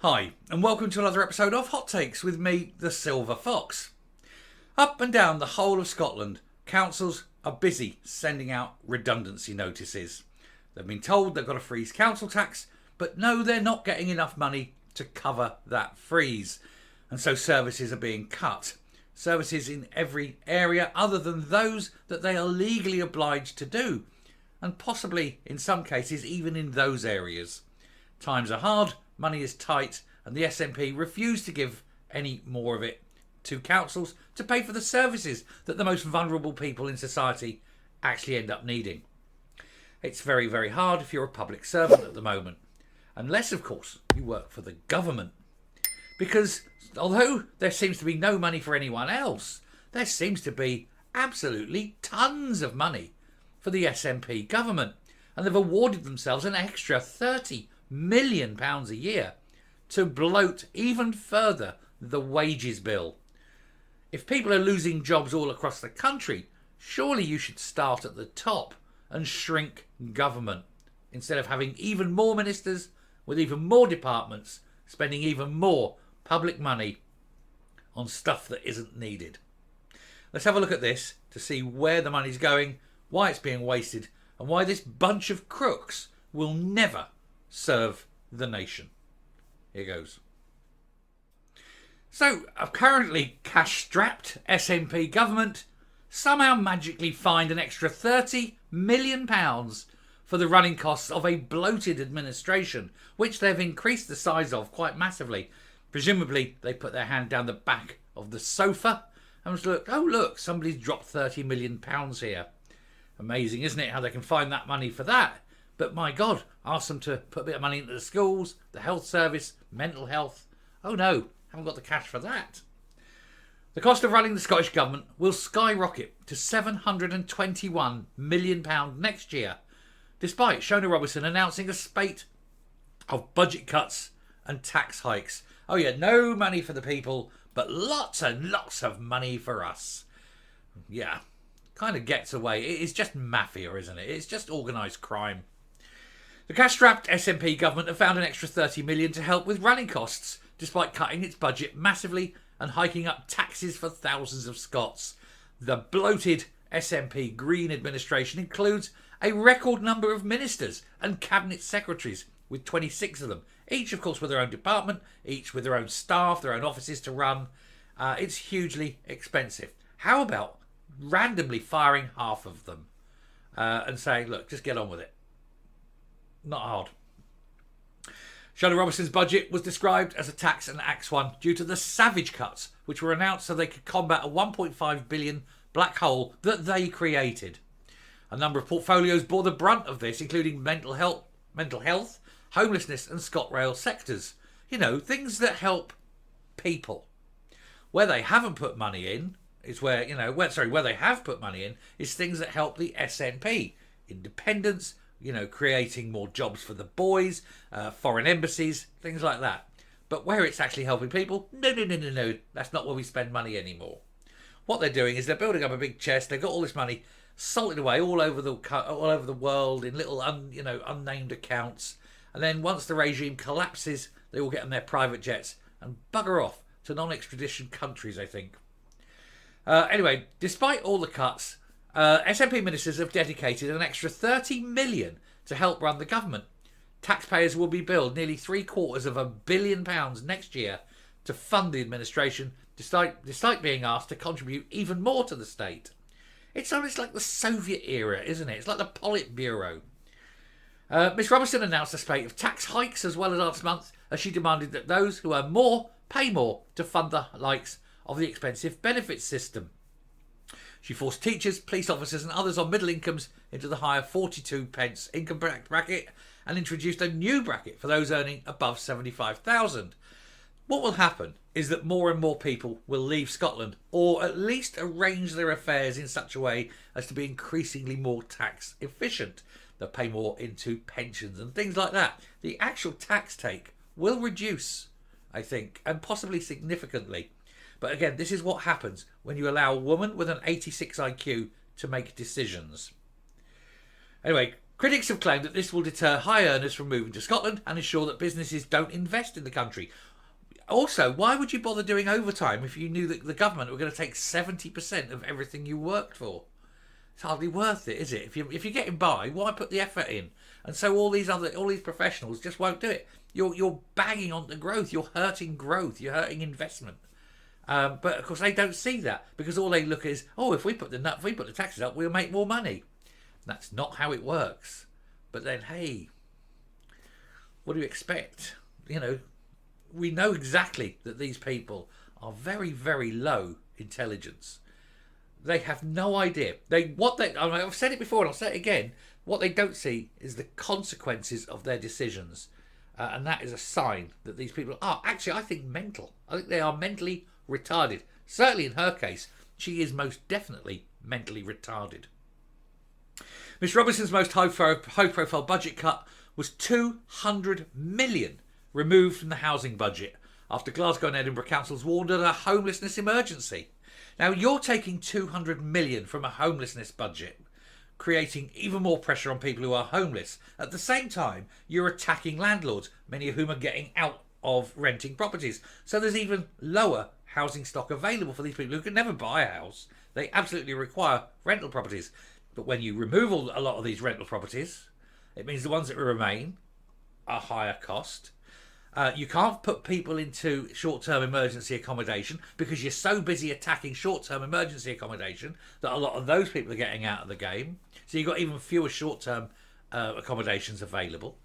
Hi, and welcome to another episode of Hot Takes with me, the Silver Fox. Up and down the whole of Scotland, councils are busy sending out redundancy notices. They've been told they've got to freeze council tax, but no, they're not getting enough money to cover that freeze. And so services are being cut. Services in every area other than those that they are legally obliged to do. And possibly, in some cases, even in those areas. Times are hard, money is tight, and the SNP refuse to give any more of it to councils to pay for the services that the most vulnerable people in society actually end up needing. It's very, very hard if you're a public servant at the moment. Unless, of course, you work for the government. Because although there seems to be no money for anyone else, there seems to be absolutely tons of money for the SNP government. And they've awarded themselves an extra £30 million a year to bloat even further the wages bill. If people are losing jobs all across the country, surely you should start at the top and shrink government instead of having even more ministers with even more departments spending even more public money on stuff that isn't needed. Let's have a look at this to see where the money's going, why it's being wasted, and why this bunch of crooks will never serve the nation. Here goes. So, a currently cash-strapped SNP government somehow magically find an extra £30 million for the running costs of a bloated administration, which they've increased the size of quite massively. Presumably, they put their hand down the back of the sofa and was look, somebody's dropped £30 million here. Amazing, isn't it, how they can find that money for that? But my God, ask them to put a bit of money into the schools, the health service, mental health. Oh no, haven't got the cash for that. The cost of running the Scottish Government will skyrocket to £721 million next year, despite Shona Robertson announcing a spate of budget cuts and tax hikes. Oh yeah, no money for the people, but lots and lots of money for us. Yeah, kind of gets away. It is just mafia, isn't it? It's just organised crime. The cash-strapped SNP government have found an extra £30 million to help with running costs, despite cutting its budget massively and hiking up taxes for thousands of Scots. The bloated SNP Green administration includes a record number of ministers and cabinet secretaries, with 26 of them, each of course with their own department, each with their own staff, their own offices to run. It's hugely expensive. How about randomly firing half of them and saying, look, just get on with it? Not hard. Shona Robertson's budget was described as a tax and axe one due to the savage cuts which were announced so they could combat a £1.5 billion black hole that they created. A number of portfolios bore the brunt of this, including mental health, homelessness and ScotRail sectors. You know, things that help people. Where they haven't put money in is where they have put money in is things that help the SNP. Independence, creating more jobs for the boys, foreign embassies, things like that. But where it's actually helping people, no, that's not where we spend money anymore. What they're doing is they're building up a big chest. They've got all this money salted away all over the world in little unnamed accounts. And then once the regime collapses, they all get on their private jets and bugger off to non-extradition countries, I think. Anyway, despite all the cuts, SNP ministers have dedicated an extra £30 million to help run the government. Taxpayers will be billed nearly £750 million next year to fund the administration, despite being asked to contribute even more to the state. It's almost like the Soviet era, isn't it? It's like the Politburo. Miss Robertson announced a spate of tax hikes as well as last month, as she demanded that those who earn more pay more to fund the likes of the expensive benefits system. She forced teachers, police officers and others on middle incomes into the higher 42 pence income bracket and introduced a new bracket for those earning above 75,000. What will happen is that more and more people will leave Scotland, or at least arrange their affairs in such a way as to be increasingly more tax efficient. They'll pay more into pensions and things like that. The actual tax take will reduce, I think, and possibly significantly. But again, this is what happens when you allow a woman with an 86 IQ to make decisions. Anyway, Critics have claimed that this will deter high earners from moving to Scotland and ensure that businesses don't invest in the country. Also, why would you bother doing overtime if you knew that the government were going to take 70% of everything you worked for? It's hardly worth it, is it? If you're getting by, why put the effort in? And so all these professionals just won't do it. You're banging on the growth. You're hurting growth. You're hurting investment. But of course they don't see that, because all they look at is, if we put the taxes up, we'll make more money. That's not how it works. But then, hey, what do you expect? We know exactly that these people are very, very low intelligence. They have no idea. I've said it before and I'll say it again. What they don't see is the consequences of their decisions. And that is a sign that these people are actually, I think, mental. I think they are mentally retarded. Certainly in her case, she is most definitely mentally retarded. Miss Robinson's most high-profile budget cut was 200 million removed from the housing budget after Glasgow and Edinburgh councils warned of a homelessness emergency. Now, you're taking 200 million from a homelessness budget, creating even more pressure on people who are homeless. At the same time, you're attacking landlords, many of whom are getting out of renting properties. So there's even lower housing stock available for these people who can never buy a house. They absolutely require rental properties. But when you remove a lot of these rental properties, it means the ones that remain are higher cost. You can't put people into short-term emergency accommodation because you're so busy attacking short-term emergency accommodation that a lot of those people are getting out of the game. So you've got even fewer short-term accommodations available.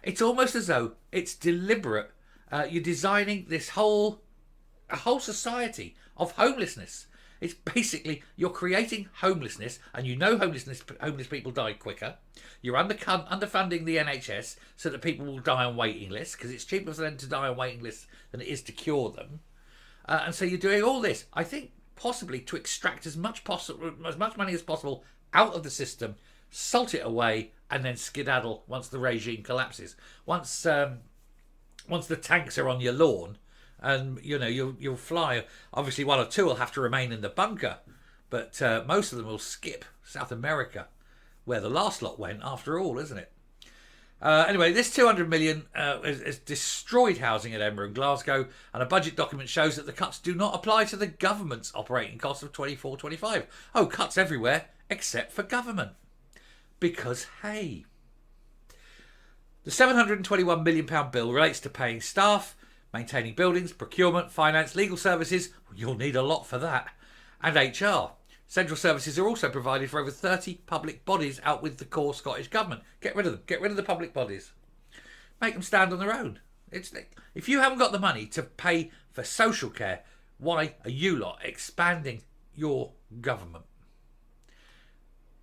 It's almost as though it's deliberate. You're designing a whole society of homelessness. It's basically, you're creating homelessness, and homeless people die quicker. You're underfunding the NHS so that people will die on waiting lists, because it's cheaper for them to die on waiting lists than it is to cure them. And so you're doing all this, I think, possibly to extract as much money as possible out of the system, salt it away, and then skedaddle once the regime collapses. Once the tanks are on your lawn, and you'll fly. Obviously, one or two will have to remain in the bunker, but most of them will skip South America, where the last lot went, after all, isn't it? Anyway, this 200 million has destroyed housing at Edinburgh and Glasgow, and a budget document shows that the cuts do not apply to the government's operating costs of 24-25. Oh, cuts everywhere except for government. Because, hey, the £721 million bill relates to paying staff, maintaining buildings, procurement, finance, legal services, you'll need a lot for that, and HR. Central services are also provided for over 30 public bodies out with the core Scottish Government. Get rid of them. Get rid of the public bodies. Make them stand on their own. If you haven't got the money to pay for social care, why are you lot expanding your government?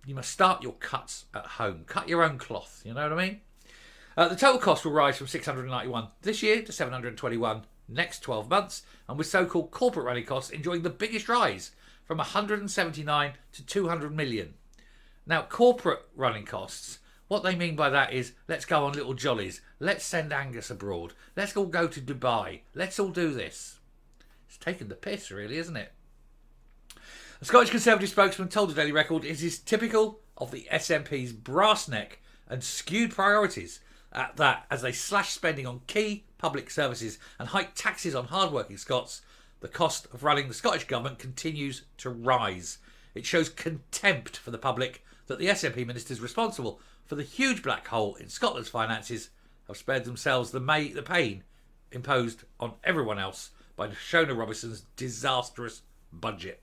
You must start your cuts at home. Cut your own cloth, you know what I mean? The total cost will rise from 691 this year to 721 next 12 months, and with so-called corporate running costs enjoying the biggest rise from 179 to 200 million. Now, corporate running costs, what they mean by that is, let's go on little jollies, let's send Angus abroad, let's all go to Dubai, let's all do this. It's taking the piss, really, isn't it? A Scottish Conservative spokesman told the Daily Record it is typical of the SNP's brass neck and skewed priorities at that as they slash spending on key public services and hike taxes on hard-working Scots, the cost of running the Scottish Government continues to rise. It shows contempt for the public that the SNP ministers responsible for the huge black hole in Scotland's finances have spared themselves the pain imposed on everyone else by Shona Robinson's disastrous budget.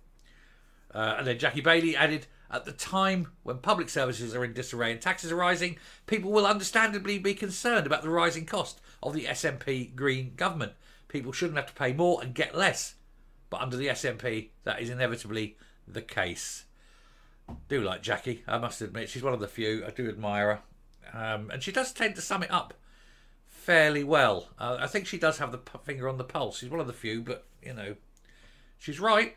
And then Jackie Bailey added, at the time when public services are in disarray and taxes are rising, people will understandably be concerned about the rising cost of the SNP Green government. People shouldn't have to pay more and get less. But under the SNP, that is inevitably the case. I do like Jackie, I must admit. She's one of the few. I do admire her. And she does tend to sum it up fairly well. I think she does have the finger on the pulse. She's one of the few, but, she's right.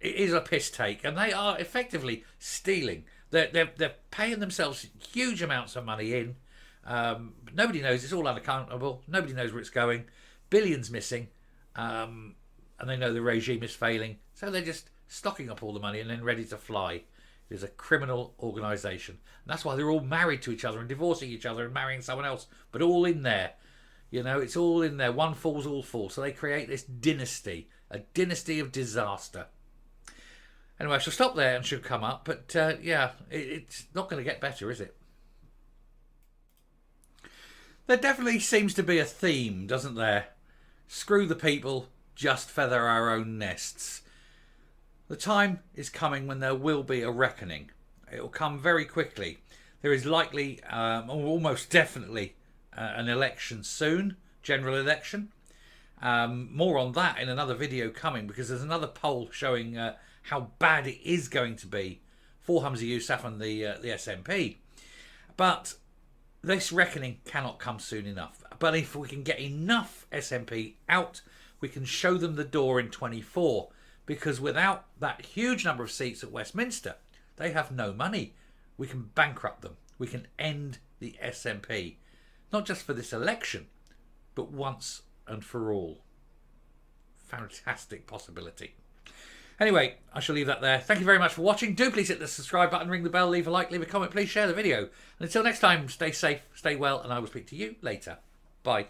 It is a piss take, and they are effectively stealing. They're paying themselves huge amounts of money in. Nobody knows. It's all unaccountable. Nobody knows where it's going. Billions missing, and they know the regime is failing. So they're just stocking up all the money and then ready to fly. is a criminal organisation. And that's why they're all married to each other and divorcing each other and marrying someone else, but all in there. You know, it's all in there. One falls, all fall. So they create this dynasty, a dynasty of disaster. Anyway, I shall stop there and she'll come up. But yeah, it's not going to get better, is it? There definitely seems to be a theme, doesn't there? Screw the people, just feather our own nests. The time is coming when there will be a reckoning. It will come very quickly. There is likely, almost definitely, an election soon, general election. More on that in another video coming, because there's another poll showing how bad it is going to be for Humza Yousaf and the SNP. But this reckoning cannot come soon enough. But if we can get enough SNP out, we can show them the door in 24. Because without that huge number of seats at Westminster, they have no money. We can bankrupt them. We can end the SNP. Not just for this election, but once and for all. Fantastic possibility. Anyway, I shall leave that there. Thank you very much for watching. Do please hit the subscribe button, ring the bell, leave a like, leave a comment. Please share the video. And until next time, stay safe, stay well, and I will speak to you later. Bye.